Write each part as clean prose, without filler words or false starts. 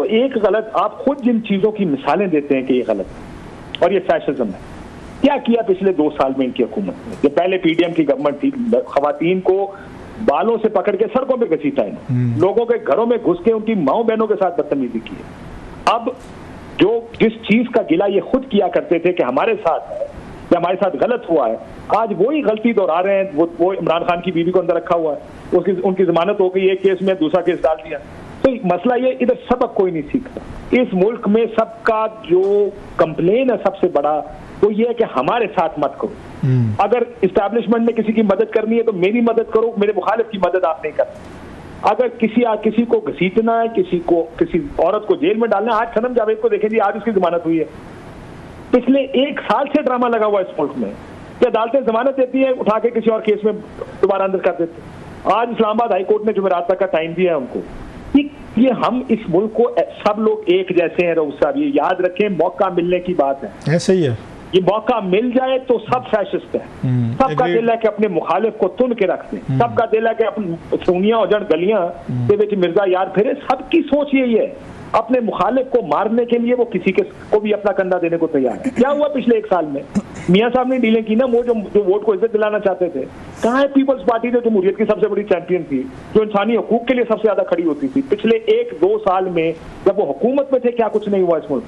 जो एक गलत, आप खुद जिन चीजों की मिसालें देते हैं कि ये गलत और ये फैशिज्म है, क्या किया पिछले 2 साल में इनकी हुकूमत ने? जब पहले पीडीएम की गवर्नमेंट थी, खवातीन को बालों से पकड़ के सड़कों पे घसीटा है, लोगों के घरों में घुस के उनकी माओ बहनों के साथ बदतमीजी की है। अब जिस चीज का गिला ये खुद किया करते थे कि हमारे साथ है या हमारे साथ गलत हुआ है, आज वही गलती दोहरा रहे हैं। वो इमरान खान की बीवी को अंदर रखा हुआ है, उनकी जमानत हो गई, एक केस में दूसरा केस डाल दिया। तो मसला ये, इधर सबक कोई नहीं सीखता। इस मुल्क में सबका जो कंप्लेन है सबसे बड़ा वो ये है कि हमारे साथ मत करो। अगर इस्टेब्लिशमेंट ने किसी की मदद करनी है तो मेरी मदद करो, मेरे मुखालिफ की मदद आप नहीं करते। अगर किसी को घसीटना है, किसी औरत को जेल में डालना है, आज सनम जावेद को देखें जी, आज उसकी जमानत हुई है। पिछले 1 साल से ड्रामा लगा हुआ है इस मुल्क में कि अदालतें जमानत देती है, उठा के किसी और केस में दोबारा अंदर कर देते। आज इस्लामाबाद हाई कोर्ट ने जुमेरात तक का टाइम दिया है हमको। ये हम इस मुल्क को, सब लोग एक जैसे हैं। रऊफ साहब, ये याद रखें, मौका मिलने की बात है। ऐसे ही है, ये मौका मिल जाए तो सब फैशिस्ट है। सबका दिल है कि अपने मुखालिफ को तुन के रख दें, सबका दिल है कि अपनी सोनिया और गलियां के विच मिर्जा यार फिरे। सबकी सोच यही है, अपने मुखालिफ को मारने के लिए वो किसी को भी अपना कंधा देने को तैयार है। क्या हुआ पिछले 1 साल में? मियां साहब ने डीलें की ना, वो जो वोट को इज्जत दिलाना चाहते थे। कहाँ है पीपल्स पार्टी जो जमहूरियत की सबसे बड़ी चैंपियन थी, जो इंसानी हकूक के लिए सबसे ज्यादा खड़ी होती थी? पिछले 1-2 साल में जब वो हुकूमत में थे, क्या कुछ नहीं हुआ इस मुल्क?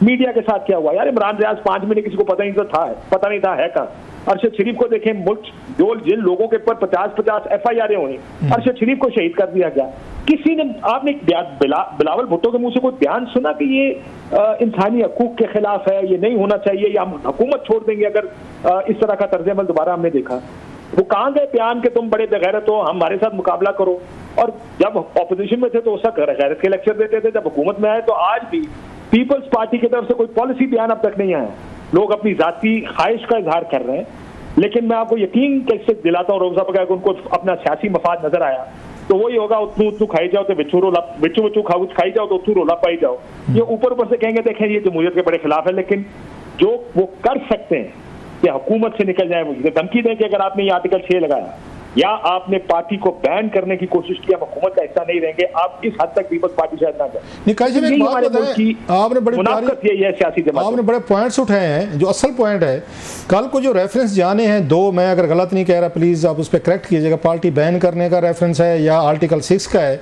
मीडिया के साथ क्या हुआ यार? इमरान रियाज 5 महीने किसी को पता नहीं था है कहाँ? अरशद शरीफ को देखें, मुल्क जिन लोगों के ऊपर 50-50 FIR हुई, अरशद शरीफ को शहीद कर दिया गया। किसी ने, आपने बिलावल भुट्टो के मुंह से कोई बयान सुना कि ये इंसानी हकूक के खिलाफ है, ये नहीं होना चाहिए, या हम हुकूमत छोड़ देंगे अगर इस तरह का तर्ज अमल दोबारा हमने देखा? वो कहाँ गए बयान के तुम बड़े बेगैरत हो, हमारे साथ मुकाबला करो? और जब ऑपोजिशन में थे तो उसका गैरत के लेक्चर देते थे, जब हुकूमत में आए तो आज भी पीपल्स पार्टी की तरफ से कोई पॉलिसी बयान अब तक नहीं आया। लोग अपनी जाती ख्वाहिश का इजहार कर रहे हैं, लेकिन मैं आपको यकीन कैसे दिलाता हूँ रोज़ा पका, उनको अपना सियासी मफाद नजर आया तो वही होगा, उतनू खाई जाओ तो बिच्छू खाई जाओ तो उतनू रोला पाई जाओ। ये ऊपर से कहेंगे देखें ये जमहूरियत के बड़े खिलाफ है, लेकिन जो वो कर सकते हैं कि हुकूमत से निकल जाए, मुझे धमकी दें कि अगर आपने ये आर्टिकल 6 लगाया या आपने पार्टी को बैन करने की कोशिश की, हम हुकूमत का हिस्सा नहीं रहेंगे, आप इस हद तक पीपल्स पार्टी शायद ना जाए। आपने बड़े पॉइंट्स उठाए हैं, जो असल पॉइंट है। कल को जो रेफरेंस जाने हैं 2, मैं अगर गलत नहीं कह रहा प्लीज आप उस पर करेक्ट कीजिएगा, पार्टी बैन करने का रेफरेंस है या आर्टिकल 6 का है,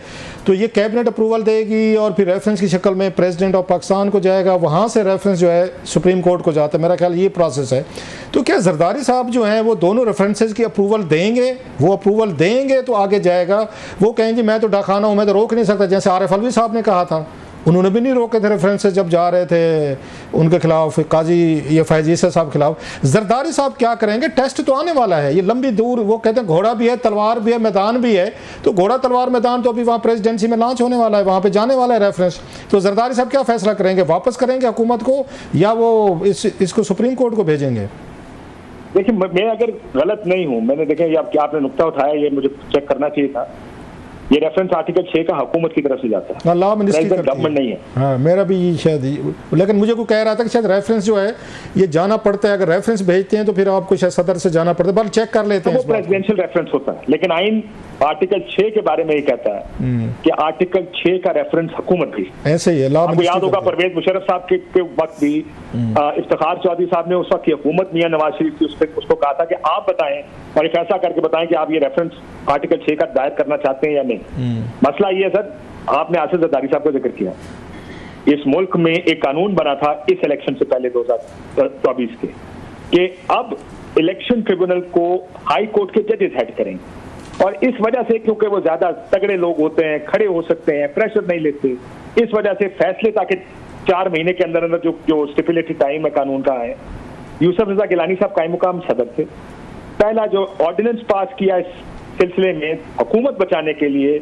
तो ये कैबिनेट अप्रूवल देगी और फिर रेफरेंस की शक्ल में प्रेसिडेंट ऑफ पाकिस्तान को जाएगा, वहाँ से रेफरेंस जो है सुप्रीम कोर्ट को जाता है। मेरा ख्याल ये प्रोसेस है। तो क्या जरदारी साहब जो हैं वो दोनों रेफरेंसेज की अप्रूवल देंगे? वो अप्रूवल देंगे तो आगे जाएगा। वो कहेंगे मैं तो डाखाना हूँ, मैं तो रोक नहीं सकता, जैसे आरिफ अलवी साहब ने कहा था, उन्होंने भी नहीं रोके थे रेफरेंसेस जब जा रहे थे उनके खिलाफ, काजी ये फैज़ ईसा साहब खिलाफ। जरदारी साहब क्या करेंगे? टेस्ट तो आने वाला है, ये लंबी दूर, वो कहते हैं घोड़ा भी है, तलवार भी है, मैदान भी है। तो घोड़ा तलवार मैदान तो अभी वहाँ प्रेसिडेंसी में लॉन्च होने वाला है, वहाँ पे जाने वाला है रेफरेंस। तो जरदारी साहब क्या फैसला करेंगे? वापस करेंगे हुकूमत को या वो इसको सुप्रीम कोर्ट को भेजेंगे? देखिए, मैं अगर गलत नहीं हूँ, मैंने देखा ये आपने नुक्ता उठाया, ये मुझे चेक करना चाहिए था। ये रेफरेंस आर्टिकल 6 का हुकूमत की तरफ से जाता है, गवर्नमेंट नहीं है। हाँ, मेरा भी शायद, लेकिन मुझे कोई कह रहा था कि शायद रेफरेंस जो है ये जाना पड़ता है, अगर रेफरेंस भेजते हैं तो फिर आपको शायद सदर से जाना पड़ता है, बल चेक कर लेते हैं। वो प्रेसिडेंशियल रेफरेंस होता है, लेकिन आइन आर्टिकल 6 के बारे में ये कहता है कि आर्टिकल 6 का रेफरेंस हुकूमत भी ऐसे ही है। आपको याद होगा परवेज मुशर्रफ साहब के वक्त भी इफ्तिखार चौधरी साहब ने उस वक्त की हुकूमत मियां नवाज शरीफ की उसको कहा था कि आप बताएं और एक ऐसा करके बताएं कि आप ये रेफरेंस आर्टिकल 6 का दायर करना चाहते हैं या नहीं। मसला ये है सर, आपने आसिफ जरदारी साहब का जिक्र किया, इस मुल्क में एक कानून बना था इस इलेक्शन से पहले 2024 के, कि अब इलेक्शन ट्रिब्यूनल को हाई कोर्ट के जजेस हेड करेंगे, और इस वजह से क्योंकि वो ज्यादा तगड़े लोग होते हैं, खड़े हो सकते हैं, प्रेशर नहीं लेते, इस वजह से फैसले ताकि 4 महीने के अंदर अंदर जो स्टिपुलेटेड टाइम है कानून का है। यूसुफ रजा गिलानी साहब कायम मुकाम सदर थे, पहला जो ऑर्डिनेंस पास किया इस सिलसिले में हुकूमत बचाने के लिए,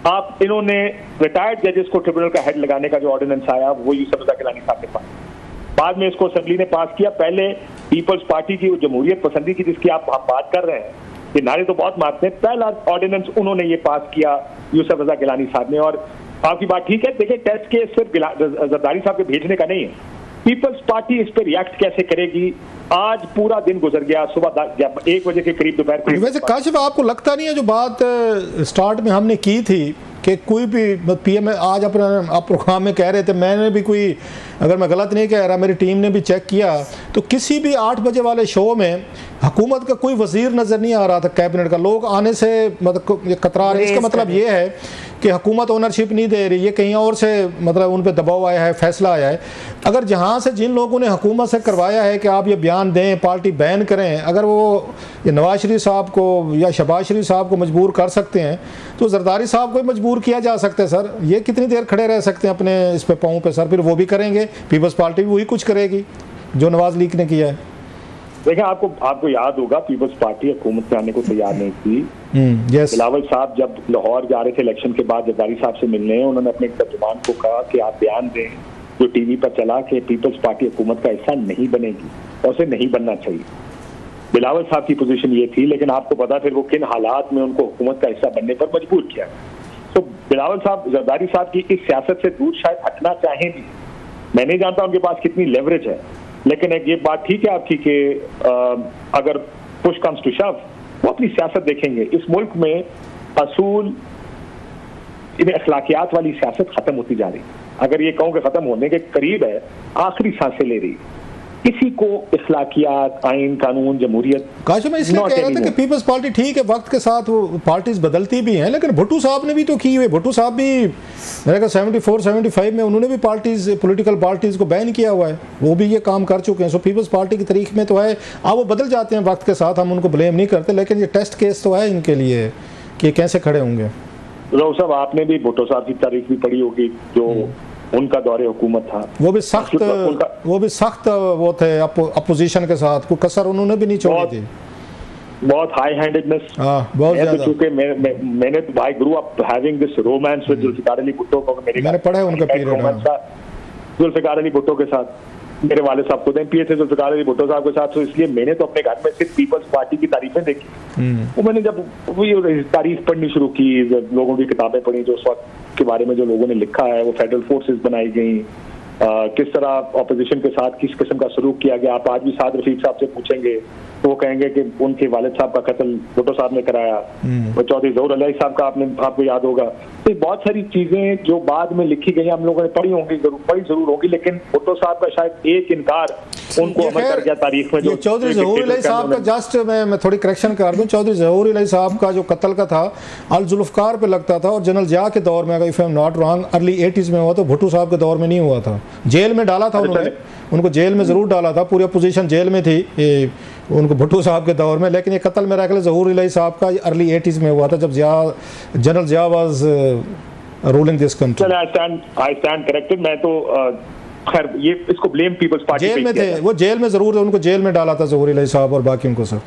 आप इन्होंने रिटायर्ड जजेस को ट्रिब्यूनल का हेड लगाने का जो ऑर्डिनेंस आया वो यूसुफ रजा गिलानी साहब के पास, बाद में इसको असेंबली ने पास किया। पहले पीपल्स पार्टी की जमहूरियत पसंदी की जिसकी आप बात कर रहे हैं, ये नारे तो बहुत मारते हैं, पहला ऑर्डिनेंस उन्होंने ये पास किया यूसुफ रजा गिलानी साहब ने। और आपकी बात ठीक है, देखिए टेस्ट केस सिर्फ जरदारी साहब के भेजने का नहीं है, पीपल्स पार्टी इस पर रिएक्ट कैसे करेगी? आज पूरा दिन गुजर गया, सुबह 1 बजे के करीब दोपहर। वैसे काशिफ आपको लगता नहीं है जो बात स्टार्ट में हमने की थी कि कोई भी पीएम आज अपने आप प्रोग्राम में कह रहे थे, मैंने भी कोई, अगर मैं गलत नहीं कह रहा, मेरी टीम ने भी चेक किया, तो किसी भी 8 बजे वाले शो में हुकूमत का कोई वजीर नज़र नहीं आ रहा था कैबिनेट का। लोग आने से मतलब कतरा रहे। इसका मतलब ये है कि हुकूमत ओनरशिप नहीं दे रही, ये कहीं और से मतलब उन पर दबाव आया है, फैसला आया है। अगर जहाँ से जिन लोगों ने हुकूमत से करवाया है कि आप ये बयान दें, पार्टी बैन करें, अगर वो ये नवाज शरीफ साहब को या शहबाज शरीफ साहब को मजबूर कर सकते हैं तो जरदारी साहब को मजबूर किया जा सकता है। सर ये कितनी देर खड़े रह सकते हैं अपने इस पे पाँव पे? सर फिर वो भी करेंगे, पीपल्स पार्टी भी वही कुछ करेगी जो नवाज लीग ने किया है। देखिए, आपको याद होगा पीपल्स पार्टी हुकूमत में आने को तैयार नहीं थी। बिलावल साहब जब लाहौर जा रहे थे इलेक्शन के बाद जरदारी साहब से मिलने, उन्होंने अपने तर्जुमान को कहा कि आप बयान दें जो टीवी पर चला कि पीपल्स पार्टी हुकूमत का हिस्सा नहीं बनेगी और उसे नहीं बनना चाहिए। बिलावल साहब की पोजीशन ये थी, लेकिन आपको पता फिर वो किन हालात में उनको हुकूमत का हिस्सा बनने पर मजबूर किया। तो बिलावल साहब जरदारी साहब की इस सियासत से दूर शायद हटना चाहें भी। मैं नहीं जानता उनके पास कितनी लेवरेज है, लेकिन एक ये बात ठीक है आपकी कि अगर पुश कम्स टू शव वो अपनी सियासत देखेंगे। इस मुल्क में असूल इन्हें अखलाकियात वाली सियासत खत्म होती जा रही है। अगर ये कहूँ कि खत्म होने के करीब है, आखिरी सांसें ले रही है। किसी को इखलाकियात, आइन, कानून, जमहूरियत। काशिफ मैं इसलिए कह रहा था कि पीपल्स पार्टी ठीक है, वक्त के साथ वो पार्टीज बदलती भी हैं, लेकिन भुट्टो साहब ने भी तो की हुई। भुट्टो साहब भी मेरे ख्याल 74-75 में उन्होंने भी पार्टीज, पॉलिटिकल पार्टीज को बैन किया हुआ है, वो भी ये काम कर चुके हैं। सो पीपल्स पार्टी की तारीख में तो है, वो बदल जाते हैं वक्त के साथ, हम उनको ब्लेम नहीं करते, लेकिन ये टेस्ट केस तो है इनके लिए कि कैसे खड़े होंगे। राव साहब, आपने भी भुट्टो साहब की तारीख भी पढ़ी होगी, जो उनका दौरे हुकूमत था, वो भी सख्त वो थे अपोजिशन के साथ, कोई कसर उन्होंने भी नहीं छोड़ी थी। बहुत हाई हैंडेडनेस, बहुत ज्यादा। चूंकि मैंने तो भाई grew up having this romance with Zulfikar Ali Bhutto को, मैंने पढ़ा है उनका पीरियड जुल्फिकार अली भुट्टो के साथ। मेरे वाले साहब खुद एमपी थे जुल्फिकार अली भुट्टो साहब के साथ, तो इसलिए मैंने तो अपने घर में सिर्फ पीपल्स पार्टी की तारीफें देखी। वो मैंने जब वही तारीफ पढ़नी शुरू की, लोगों की किताबें पढ़ी जो उस वक्त के बारे में जो लोगों ने लिखा है, वो फेडरल फोर्सेस बनाई गई, किस तरह ऑपोजिशन के साथ किस किस्म का सलूक किया गया। आप आज भी साद रफीक साहब से पूछेंगे तो वो कहेंगे कि उनके वालिद साहब का कत्ल भुट्टो साहब ने कराया। वो चौधरी ज़हूर अलैही साहब का आपको याद होगा। तो बहुत सारी चीजें जो बाद में लिखी गई हम लोगों ने पढ़ी होंगी, पढ़ी जरूर होगी, लेकिन भुट्टो साहब का शायद एक इनकार उनको अमल कर गया तारीख में। जो चौधरी ज़हूर अलैही साहब का, जस्ट मैं थोड़ी करेक्शन कर दूं, चौधरी ज़हूर अलैही साहब का जो कत्ल का था अल जुल्फकार पे लगता था, और जनरल जिया के दौर में, अगर if I am not wrong, early 80s में हुआ, तो भुट्टो साहब के दौर में नहीं हुआ था। जेल में डाला था उन्होंने, उनको जेल में जरूर डाला था, पूरी अपोजिशन जेल में थी उनको भुट्टो साहब के दौर में, लेकिन ये कत्ल मेरा ख्याल ज़हूर अलैही साहब का अर्ली 80s में हुआ था, जब general Zia was ruling this country. I stand corrected. मैं तो खैर ये इसको ब्लेम पीपल्स पार्टी जेल में थे, वो जेल में जरूर उनको जेल में डाला था ज़हूर अलैही साहब और बाकी को। सर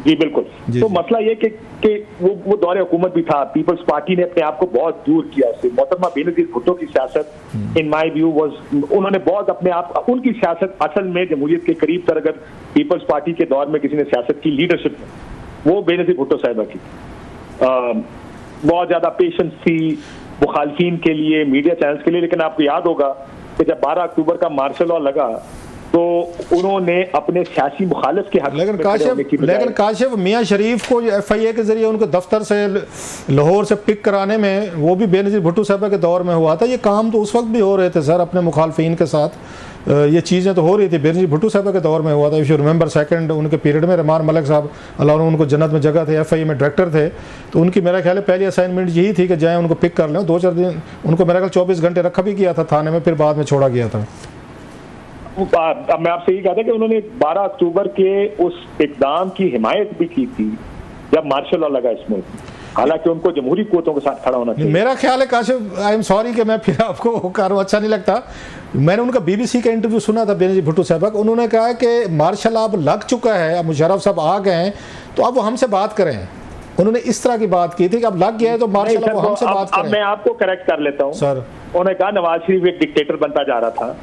जी बिल्कुल। तो मसला ये कि वो दौरे हुकूमत भी था, पीपल्स पार्टी ने अपने आप को बहुत दूर किया उससे। मोहतरमा बेनज़ीर भुट्टो की सियासत इन माय व्यू वाज, उन्होंने बहुत अपने आप, उनकी सियासत असल में जमहूरियत के करीब तर, अगर पीपल्स पार्टी के दौर में किसी ने सियासत की, लीडरशिप में, वो बेनज़ीर भुट्टो साहिबा की। बहुत ज्यादा पेशेंस थी मुखालफीन के लिए, मीडिया चैनल्स के लिए। लेकिन आपको याद होगा कि जब 12 अक्टूबर का मार्शल लॉ लगा तो उन्होंने अपने सियासी मुखालिफ के हक में, लेकिन काशिफ मियां शरीफ को FIA के जरिए उनको दफ्तर से लाहौर से पिक कराने में, वो भी बेनज़ीर भुट्टो साहब के दौर में हुआ था। ये काम तो उस वक्त भी हो रहे थे सर अपने मुखालफीन के साथ, ये चीज़ें तो हो रही थी। बेनज़ीर भुट्टो साहब के दौर में हुआ था। इफ़ यू रिमेंबर सेकंड उनके पीरियड में रहमान मलिक साहब, अल्लाह ने उनको जन्नत में जगह थे, FIA में डायरेक्टर थे, तो उनकी मेरा ख्याल है पहली असाइनमेंट यही थी कि जाएँ उनको पिक कर लें। 2-4 दिन उनको मेरा ख्याल 24 घंटे रखा भी किया था थाने में, फिर बाद में छोड़ा गया था। अब मैं आपसे ये कहा था कि उन्होंने 12 अक्टूबर के उस इक़दाम की हिमायत भी की थी जब मार्शल लॉ लगा इस मुल्क में, हालांकि उनको जमहूरी क़ुव्वतों के साथ खड़ा होना चाहिए। मेरा ख्याल है काशिफ, आई एम सॉरी कि मैं फिर आपको कारो अच्छा नहीं लगता, मैंने उनका BBC का इंटरव्यू सुना था बेनज़ीर भुट्टो साहब का। उन्होंने कहा कि मार्शल अब लग चुका है, अब मुशर्रफ साहब आ गए हैं, तो अब वो हमसे बात करें। उन्होंने इस तरह की बात की थी कि अब लग गया है तो मार्शल हमसे बात करें। अब मैं आपको करेक्ट कर लेता हूँ सर। उन्होंने कहा नवाज शरीफ एक डिक्टेटर बनता जा रहा था,